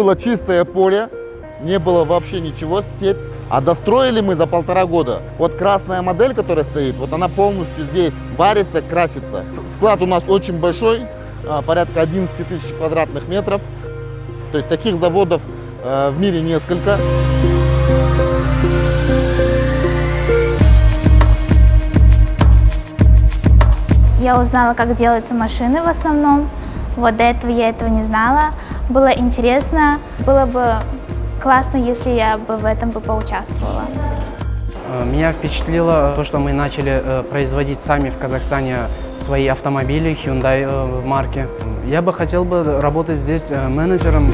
было чистое поле, не было вообще ничего, степь. А достроили мы за 1,5 года. Вот красная модель, которая стоит, вот она полностью здесь варится, красится. Склад у нас очень большой, порядка 11 тысяч квадратных метров. То есть таких заводов в мире несколько. Я узнала, как делаются машины в основном. Вот до этого я этого не знала. Было интересно. Было бы классно, если я бы в этом поучаствовала. Меня впечатлило то, что мы начали производить сами в Казахстане свои автомобили Hyundai в марке. Я бы хотел работать здесь менеджером.